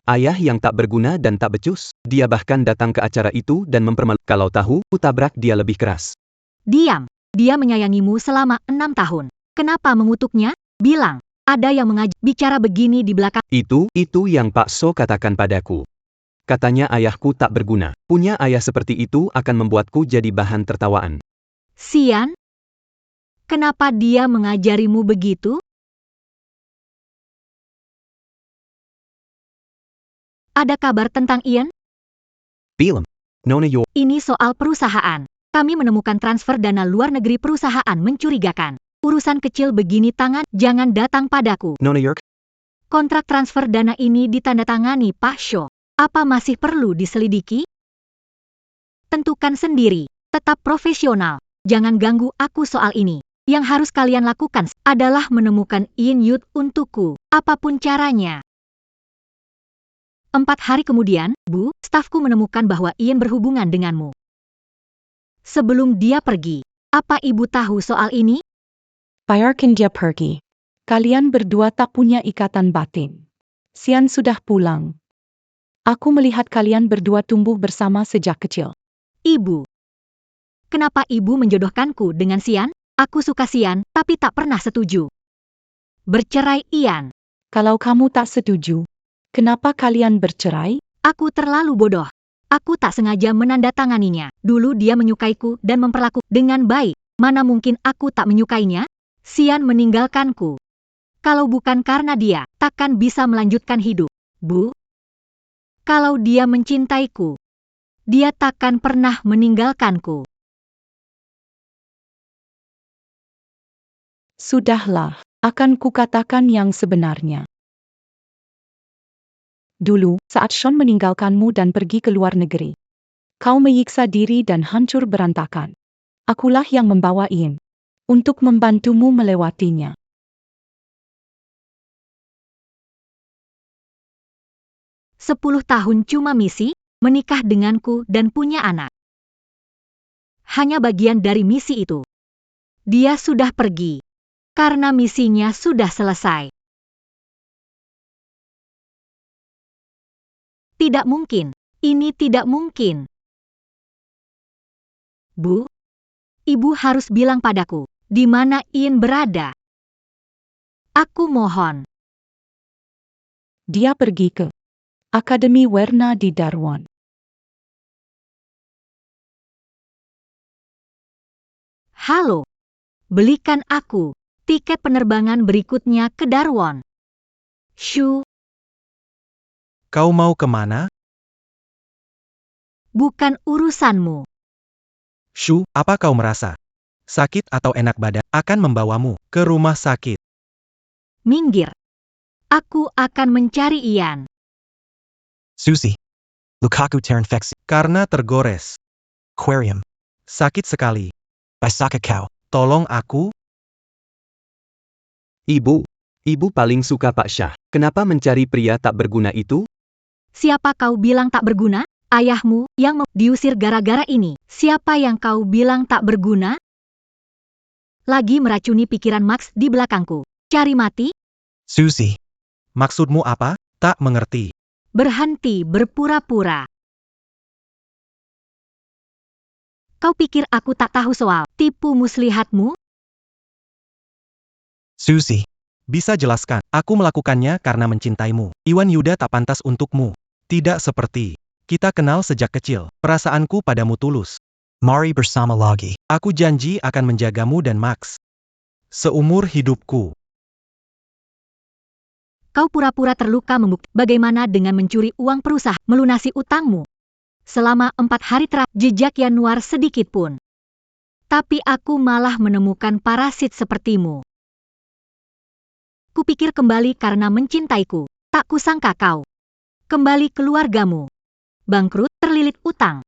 Speaker 4: Ayah yang tak berguna dan tak becus, dia bahkan datang ke acara itu dan mempermalukan. Kalau tahu, ku tabrak dia lebih keras.
Speaker 3: Diam. Dia menyayangimu selama 6 tahun. Kenapa mengutuknya? Bilang, ada yang bicara begini di belakang.
Speaker 4: Itu yang Pak So katakan padaku. Katanya ayahku tak berguna. Punya ayah seperti itu akan membuatku jadi bahan tertawaan.
Speaker 3: Sian? Kenapa dia mengajarimu begitu? Ada kabar tentang Ian?
Speaker 4: Film. Nona York.
Speaker 3: Ini soal perusahaan. Kami menemukan transfer dana luar negeri perusahaan mencurigakan. Urusan kecil begini jangan datang padaku.
Speaker 4: Nona York.
Speaker 3: Kontrak transfer dana ini ditandatangani Pak Shaw. Apa masih perlu diselidiki? Tentukan sendiri. Tetap profesional. Jangan ganggu aku soal ini. Yang harus kalian lakukan adalah menemukan Yin Yut untukku, apapun caranya. 4 hari kemudian, Bu, stafku menemukan bahwa Ian berhubungan denganmu. Sebelum dia pergi, apa ibu tahu soal ini?
Speaker 8: Biarkan dia pergi. Kalian berdua tak punya ikatan batin. Sian sudah pulang. Aku melihat kalian berdua tumbuh bersama sejak kecil.
Speaker 3: Ibu. Kenapa ibu menjodohkanku dengan Sian? Aku suka Sian, tapi tak pernah setuju. Bercerai Ian.
Speaker 8: Kalau kamu tak setuju, kenapa kalian bercerai?
Speaker 3: Aku terlalu bodoh. Aku tak sengaja menandatanganinya. Dulu dia menyukaiku dan memperlakuku dengan baik. Mana mungkin aku tak menyukainya? Sian meninggalkanku. Kalau bukan karena dia, takkan bisa melanjutkan hidup. Bu, kalau dia mencintaiku, dia takkan pernah meninggalkanku.
Speaker 8: Sudahlah, akan kukatakan yang sebenarnya. Dulu, saat Sean meninggalkanmu dan pergi ke luar negeri, kau menyiksa diri dan hancur berantakan. Akulah yang membawa Ian untuk membantumu melewatinya.
Speaker 3: 10 tahun cuma misi, menikah denganku dan punya anak. Hanya bagian dari misi itu. Dia sudah pergi. Karena misinya sudah selesai. Tidak mungkin. Ini tidak mungkin. Bu, ibu harus bilang padaku, di mana Ian berada. Aku mohon.
Speaker 8: Dia pergi ke Akademi Werna di Darwin.
Speaker 3: Halo, belikan aku tiket penerbangan berikutnya ke Darwin. Shu,
Speaker 6: Kau mau kemana?
Speaker 3: bukan urusanmu.
Speaker 6: Shu, apa kau merasa? Sakit atau enak badan akan membawamu ke rumah sakit.
Speaker 3: Minggir. Aku akan mencari Ian.
Speaker 9: Susie. Lukaku terinfeksi.
Speaker 6: Karena tergores.
Speaker 9: Aquarium.
Speaker 6: Sakit sekali.
Speaker 9: Bisaka kau.
Speaker 6: Tolong aku.
Speaker 4: Ibu paling suka Pak Syah. Kenapa mencari pria tak berguna itu?
Speaker 3: Siapa kau bilang tak berguna? Ayahmu yang diusir gara-gara ini. Siapa yang kau bilang tak berguna? Lagi meracuni pikiran Max di belakangku. Cari mati?
Speaker 9: Susie.
Speaker 6: Maksudmu apa? Tak mengerti.
Speaker 3: Berhenti berpura-pura. Kau pikir aku tak tahu soal tipu muslihatmu?
Speaker 9: Susie.
Speaker 6: Bisa jelaskan, aku melakukannya karena mencintaimu. Iwan Yuda tak pantas untukmu. Tidak seperti kita kenal sejak kecil. Perasaanku padamu tulus.
Speaker 9: Mari bersama lagi.
Speaker 6: Aku janji akan menjagamu dan Max seumur hidupku.
Speaker 3: Kau pura-pura terluka membuktikan bagaimana dengan mencuri uang perusahaan melunasi utangmu. Selama 4 hari terakhir, jejak Yanuar sedikit pun. Tapi aku malah menemukan parasit sepertimu. Kupikir kembali karena mencintaiku. Tak kusangka kau kembali keluargamu. Bangkrut, terlilit utang.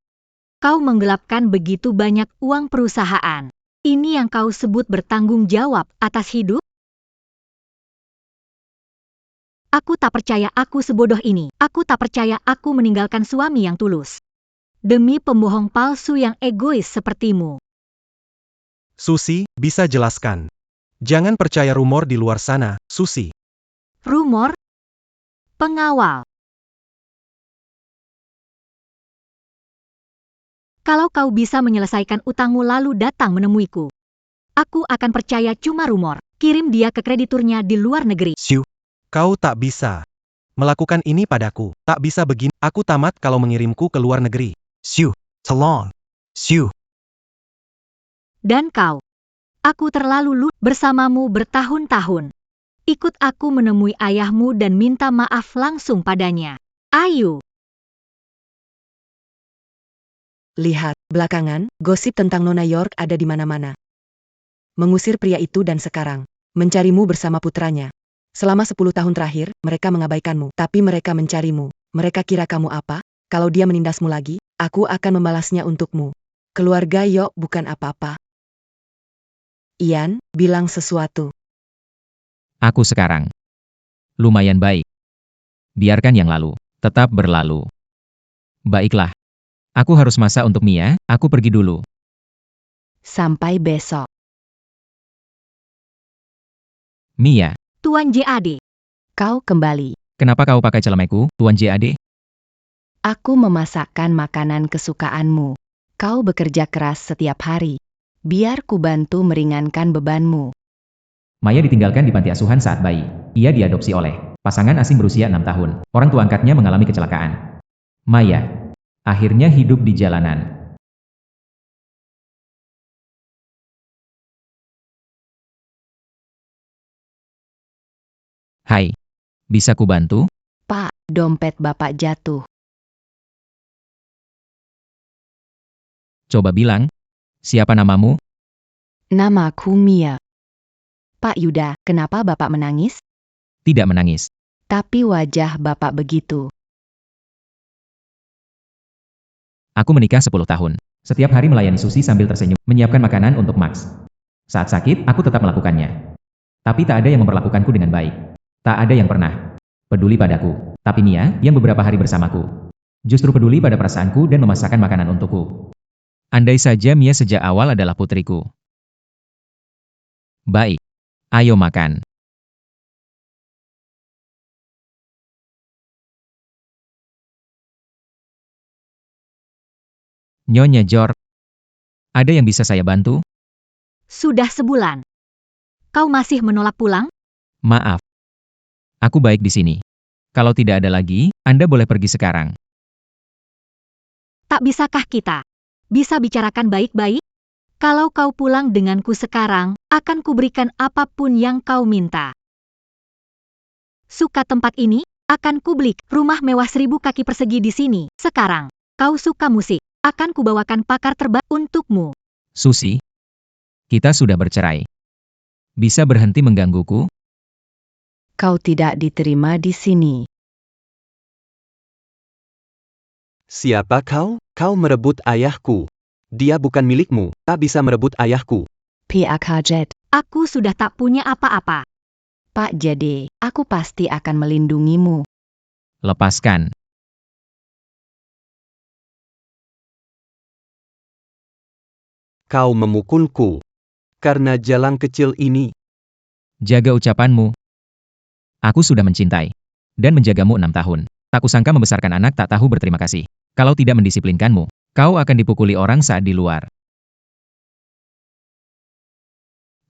Speaker 3: Kau menggelapkan begitu banyak uang perusahaan. Ini yang kau sebut bertanggung jawab atas hidup? Aku tak percaya aku sebodoh ini. Aku tak percaya aku meninggalkan suami yang tulus. Demi pembohong palsu yang egois sepertimu.
Speaker 6: Susi, bisa jelaskan. Jangan percaya rumor di luar sana, Susi.
Speaker 3: Rumor? Pengawal. Kalau kau bisa menyelesaikan utangmu lalu datang menemuiku, aku akan percaya cuma rumor. Kirim dia ke krediturnya di luar negeri.
Speaker 9: Sue.
Speaker 6: Kau tak bisa melakukan ini padaku. Tak bisa begini. Aku tamat kalau mengirimku ke luar negeri.
Speaker 9: Sue. Tolong. Sue.
Speaker 3: Dan kau. Aku terlalu bersamamu bertahun-tahun. Ikut aku menemui ayahmu dan minta maaf langsung padanya. Ayo.
Speaker 7: Lihat, belakangan, gosip tentang Nona York ada di mana-mana. Mengusir pria itu dan sekarang, mencarimu bersama putranya. Selama 10 tahun terakhir, mereka mengabaikanmu. Tapi mereka mencarimu. Mereka kira kamu apa? Kalau dia menindasmu lagi, aku akan membalasnya untukmu. Keluarga Yok bukan apa-apa. Ian, bilang sesuatu.
Speaker 2: Aku sekarang lumayan baik. Biarkan yang lalu tetap berlalu. Baiklah. Aku harus masak untuk Mia, aku pergi dulu.
Speaker 1: Sampai besok.
Speaker 2: Mia,
Speaker 3: Tuan JAD.
Speaker 1: Kau kembali.
Speaker 2: kenapa kau pakai celemeku, Tuan JAD?
Speaker 1: Aku memasakkan makanan kesukaanmu. Kau bekerja keras setiap hari. Biar ku bantu meringankan bebanmu.
Speaker 2: Maya ditinggalkan di panti asuhan saat bayi. Ia diadopsi oleh pasangan asing berusia 6 tahun. Orang tua angkatnya mengalami kecelakaan. Maya akhirnya hidup di jalanan. Hai, bisa ku bantu?
Speaker 1: Pak, dompet Bapak jatuh.
Speaker 2: Coba bilang, siapa namamu?
Speaker 1: Namaku Mia. Pak Yuda, kenapa Bapak menangis?
Speaker 2: Tidak menangis.
Speaker 1: Tapi wajah Bapak begitu.
Speaker 2: Aku menikah 10 tahun. Setiap hari melayani Susi sambil tersenyum, menyiapkan makanan untuk Max. Saat sakit, aku tetap melakukannya. Tapi tak ada yang memperlakukanku dengan baik. Tak ada yang pernah peduli padaku. Tapi Mia, yang beberapa hari bersamaku, justru peduli pada perasaanku dan memasakkan makanan untukku. Andai saja Mia sejak awal adalah putriku. Baik. Ayo makan. Nyonya Jor, ada yang bisa saya bantu?
Speaker 3: Sudah sebulan. Kau masih menolak pulang?
Speaker 2: Maaf. Aku baik di sini. Kalau tidak ada lagi, Anda boleh pergi sekarang.
Speaker 3: Tak bisakah kita bisa bicarakan baik-baik? Kalau kau pulang denganku sekarang, akan kuberikan apapun yang kau minta. Suka tempat ini? Akan kubeli rumah mewah 1000 kaki persegi di sini. Sekarang, kau suka musik? Akan kubawakan pakar terbaik untukmu.
Speaker 2: Susi, kita sudah bercerai. Bisa berhenti menggangguku?
Speaker 1: Kau tidak diterima di sini.
Speaker 4: Siapa kau? Kau merebut ayahku. Dia bukan milikmu, tak bisa merebut ayahku.
Speaker 1: Pihak Hajat.
Speaker 3: Aku sudah tak punya apa-apa.
Speaker 1: Pak Jade, aku pasti akan melindungimu.
Speaker 2: Lepaskan.
Speaker 4: Kau memukulku. Karena jalan kecil ini.
Speaker 2: Jaga ucapanmu. Aku sudah mencintai dan menjagamu 6 tahun. Tak kusangka membesarkan anak tak tahu berterima kasih. Kalau tidak mendisiplinkanmu, kau akan dipukuli orang saat di luar.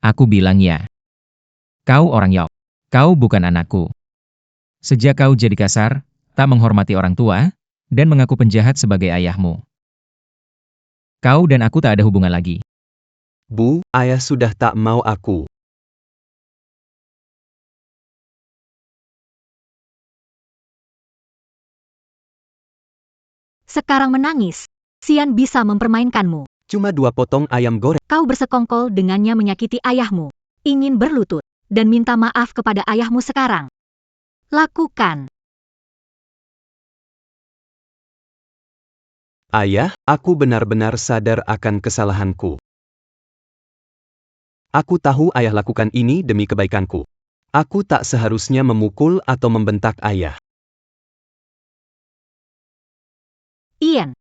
Speaker 2: Aku bilang ya. Kau orang Yok. Kau bukan anakku. Sejak kau jadi kasar, tak menghormati orang tua, dan mengaku penjahat sebagai ayahmu. Kau dan aku tak ada hubungan lagi.
Speaker 4: Bu, ayah sudah tak mau aku.
Speaker 3: Sekarang menangis. Sian bisa mempermainkanmu.
Speaker 4: Cuma 2 potong ayam goreng.
Speaker 3: Kau bersekongkol dengannya menyakiti ayahmu. Ingin berlutut dan minta maaf kepada ayahmu sekarang. Lakukan.
Speaker 4: Ayah, aku benar-benar sadar akan kesalahanku. Aku tahu ayah lakukan ini demi kebaikanku. Aku tak seharusnya memukul atau membentak ayah.
Speaker 3: Ian,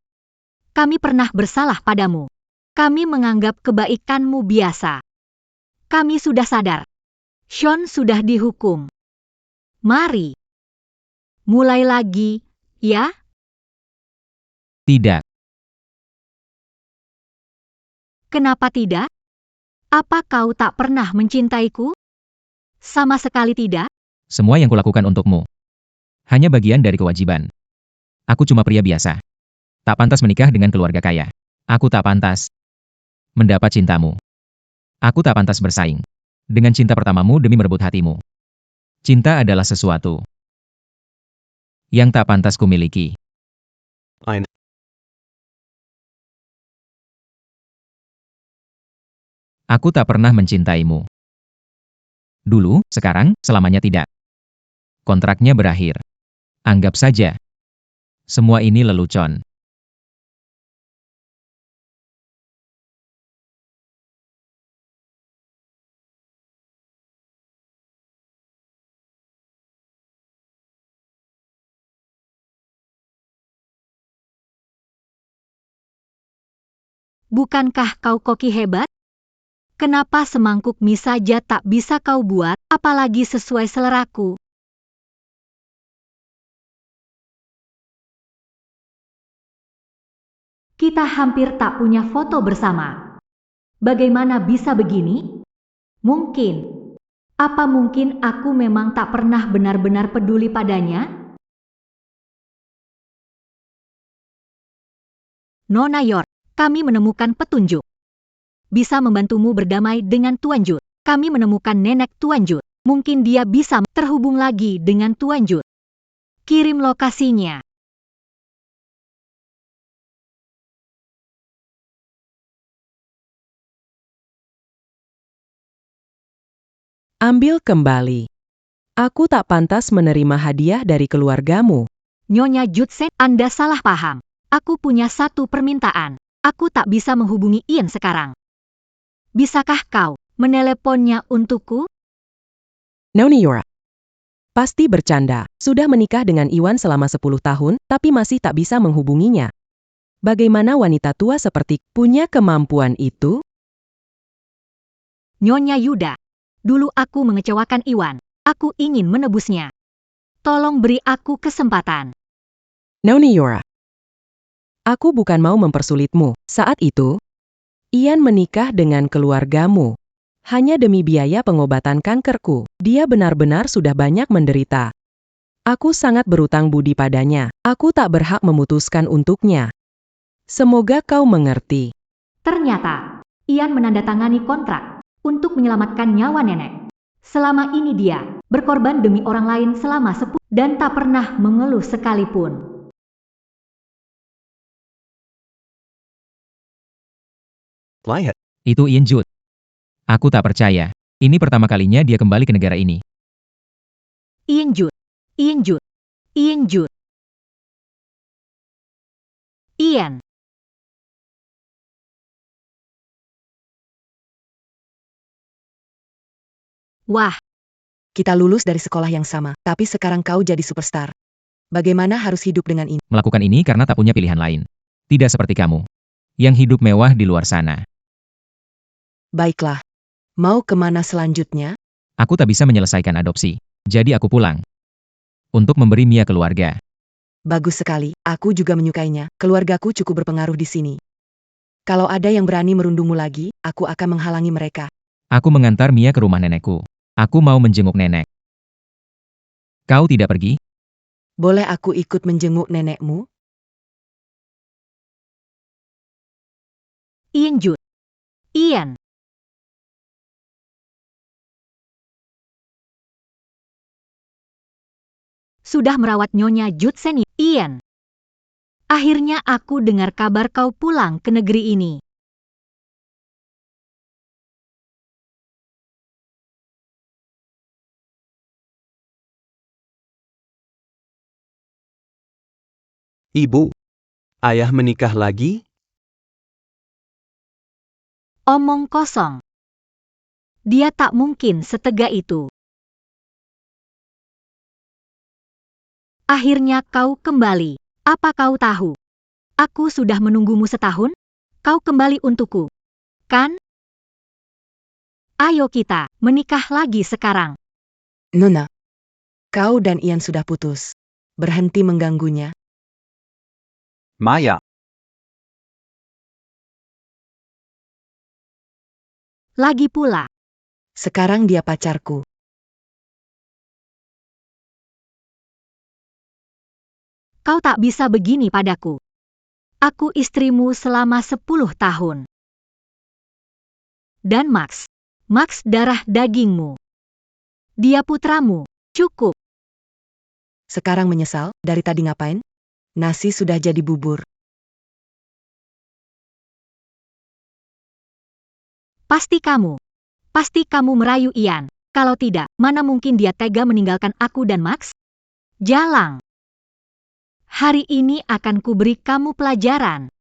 Speaker 3: kami pernah bersalah padamu. Kami menganggap kebaikanmu biasa. Kami sudah sadar. Sean sudah dihukum. Mari. Mulai lagi, ya?
Speaker 2: Tidak.
Speaker 3: Kenapa tidak? Apa kau tak pernah mencintaiku? Sama sekali tidak.
Speaker 2: Semua yang kulakukan untukmu hanya bagian dari kewajiban. Aku cuma pria biasa. Tak pantas menikah dengan keluarga kaya. Aku tak pantas mendapat cintamu. Aku tak pantas bersaing dengan cinta pertamamu demi merebut hatimu. Cinta adalah sesuatu yang tak pantas kumiliki.
Speaker 4: Ain.
Speaker 2: Aku tak pernah mencintaimu. Dulu, sekarang, selamanya tidak. Kontraknya berakhir. Anggap saja semua ini lelucon.
Speaker 3: Bukankah kau koki hebat? Kenapa semangkuk mie saja tak bisa kau buat, apalagi sesuai seleraku? Kita hampir tak punya foto bersama. Bagaimana bisa begini? Mungkin. Apa mungkin aku memang tak pernah benar-benar peduli padanya? Nona York, kami menemukan petunjuk. Bisa membantumu berdamai dengan Tuan Jude. Kami menemukan nenek Tuan Jude. Mungkin dia bisa terhubung lagi dengan Tuan Jude. Kirim lokasinya.
Speaker 5: Ambil kembali. Aku tak pantas menerima hadiah dari keluargamu.
Speaker 3: Nyonya Judsen, Anda salah paham. Aku punya satu permintaan. Aku tak bisa menghubungi Ian sekarang. Bisakah kau meneleponnya untukku?
Speaker 5: Nona York. Pasti bercanda. Sudah menikah dengan Iwan selama 10 tahun, tapi masih tak bisa menghubunginya. Bagaimana wanita tua seperti punya kemampuan itu?
Speaker 3: Nyonya Yuda, dulu aku mengecewakan Iwan. Aku ingin menebusnya. Tolong beri aku kesempatan.
Speaker 5: Nona York. Aku bukan mau mempersulitmu. Saat itu, Ian menikah dengan keluargamu. Hanya demi biaya pengobatan kankerku. Dia benar-benar sudah banyak menderita. Aku sangat berutang budi padanya. Aku tak berhak memutuskan untuknya. Semoga kau mengerti.
Speaker 3: Ternyata, Ian menandatangani kontrak untuk menyelamatkan nyawa nenek. Selama ini dia berkorban demi orang lain selama 10 dan tak pernah mengeluh sekalipun.
Speaker 4: Lihat.
Speaker 2: Itu Ian Jude. Aku tak percaya. Ini pertama kalinya dia kembali ke negara ini.
Speaker 3: Ian Jude, Ian Jude, Ian Jude. Ian. Wah,
Speaker 7: Kita lulus dari sekolah yang sama, tapi sekarang kau jadi superstar. Bagaimana harus hidup dengan ini?
Speaker 2: Melakukan ini karena tak punya pilihan lain. Tidak seperti kamu. Yang hidup mewah di luar sana.
Speaker 7: Baiklah. Mau kemana selanjutnya?
Speaker 2: Aku tak bisa menyelesaikan adopsi. Jadi aku pulang. Untuk memberi Mia keluarga.
Speaker 7: Bagus sekali, aku juga menyukainya. Keluargaku cukup berpengaruh di sini. Kalau ada yang berani merundungmu lagi, aku akan menghalangi mereka.
Speaker 2: Aku mengantar Mia ke rumah nenekku. Aku mau menjenguk nenek. Kau tidak pergi?
Speaker 7: Boleh aku ikut menjenguk nenekmu?
Speaker 3: Ian Jude. Ian. Sudah merawat Nyonya Judsen, Ian. Akhirnya aku dengar kabar kau pulang ke negeri ini.
Speaker 4: Ibu. Ayah menikah lagi?
Speaker 3: Omong kosong. Dia tak mungkin setega itu. Akhirnya kau kembali. Apa kau tahu? Aku sudah menunggumu setahun. Kau kembali untukku. Kan? Ayo kita menikah lagi sekarang.
Speaker 7: Nona. Kau dan Ian sudah putus. Berhenti mengganggunya.
Speaker 4: Maya.
Speaker 3: Lagi pula.
Speaker 7: Sekarang dia pacarku.
Speaker 3: Kau tak bisa begini padaku. Aku istrimu selama 10 tahun. Dan Max darah dagingmu. Dia putramu. Cukup.
Speaker 7: Sekarang menyesal, dari tadi ngapain? Nasi sudah jadi bubur.
Speaker 3: Pasti kamu merayu Ian. Kalau tidak, mana mungkin dia tega meninggalkan aku dan Max? Jalang. Hari ini akan kuberi kamu pelajaran.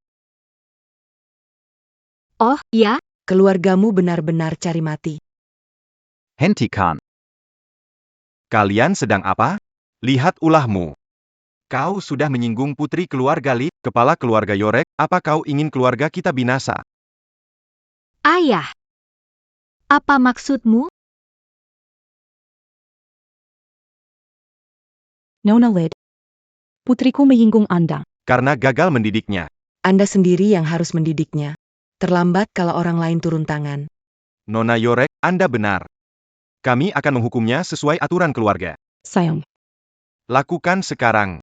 Speaker 3: Oh, ya?
Speaker 7: Keluargamu benar-benar cari mati.
Speaker 10: Hentikan. Kalian sedang apa? Lihat ulahmu. Kau sudah menyinggung putri keluarga Lee, kepala keluarga Yorek, apa kau ingin keluarga kita binasa?
Speaker 3: Ayah, apa maksudmu?
Speaker 8: Nona Lid. Putriku menyinggung Anda.
Speaker 10: Karena gagal mendidiknya.
Speaker 7: Anda sendiri yang harus mendidiknya. Terlambat kalau orang lain turun tangan.
Speaker 10: Nona Yorek, Anda benar. Kami akan menghukumnya sesuai aturan keluarga.
Speaker 8: Sayang.
Speaker 10: Lakukan sekarang.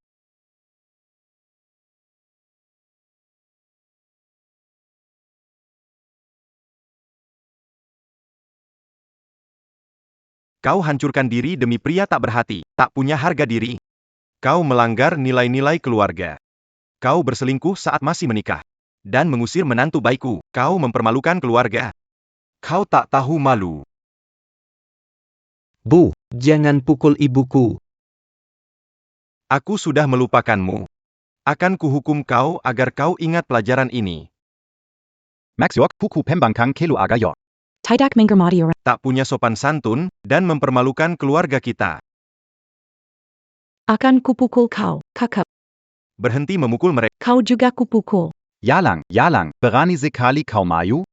Speaker 10: Kau hancurkan diri demi pria tak berhati, tak punya harga diri. Kau melanggar nilai-nilai keluarga. Kau berselingkuh saat masih menikah. Dan mengusir menantu baikku. Kau mempermalukan keluarga. Kau tak tahu malu.
Speaker 4: Bu, jangan pukul ibuku.
Speaker 10: Aku sudah melupakanmu. Akan kuhukum kau agar kau ingat pelajaran ini.
Speaker 11: Max York puku pembangkang kelu aga York.
Speaker 8: Tidak menghormati orang.
Speaker 10: Tak punya sopan santun, dan mempermalukan keluarga kita.
Speaker 8: Akan kupukul kau, kakak.
Speaker 10: Berhenti memukul mereka.
Speaker 8: Kau juga kupukul.
Speaker 11: Yalang, berani sekali kau mayu?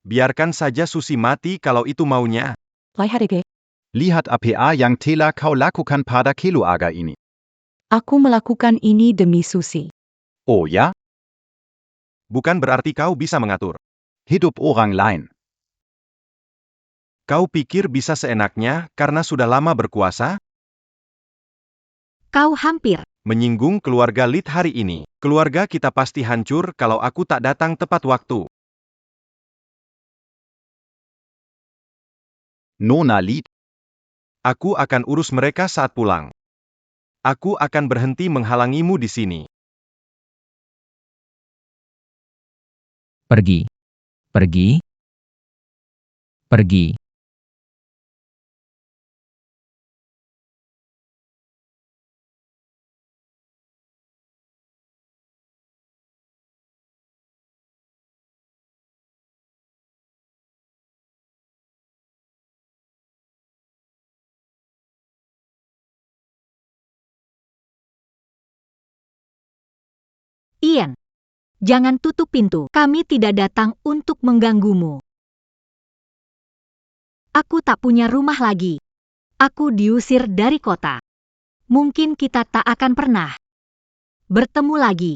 Speaker 10: Biarkan saja Susi mati kalau itu maunya.
Speaker 8: Lihat ege.
Speaker 11: Lihat apa yang telah kau lakukan pada kelu aga ini.
Speaker 8: Aku melakukan ini demi Susi.
Speaker 11: Oh ya?
Speaker 10: Bukan berarti kau bisa mengatur.
Speaker 11: Hidup orang lain.
Speaker 10: Kau pikir bisa seenaknya karena sudah lama berkuasa?
Speaker 3: Kau hampir.
Speaker 10: Menyinggung keluarga Lid hari ini. Keluarga kita pasti hancur kalau aku tak datang tepat waktu.
Speaker 11: Nona Lid.
Speaker 10: Aku akan urus mereka saat pulang. Aku akan berhenti menghalangimu di sini.
Speaker 2: Pergi. Pergi. Pergi.
Speaker 3: Ian, jangan tutup pintu. Kami tidak datang untuk mengganggumu. Aku tak punya rumah lagi. Aku diusir dari kota. Mungkin kita tak akan pernah bertemu lagi.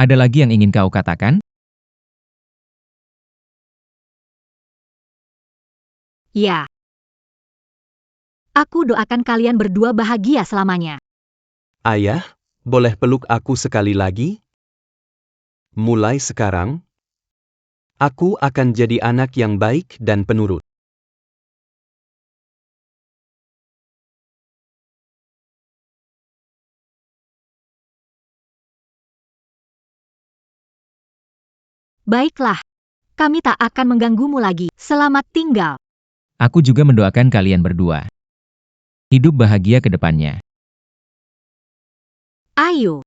Speaker 2: Ada lagi yang ingin kau katakan?
Speaker 3: Ya. Aku doakan kalian berdua bahagia selamanya.
Speaker 4: Ayah, boleh peluk aku sekali lagi? Mulai sekarang, aku akan jadi anak yang baik dan penurut.
Speaker 3: Baiklah. Kami tak akan mengganggumu lagi. Selamat tinggal.
Speaker 2: Aku juga mendoakan kalian berdua. Hidup bahagia ke depannya.
Speaker 3: Ayo.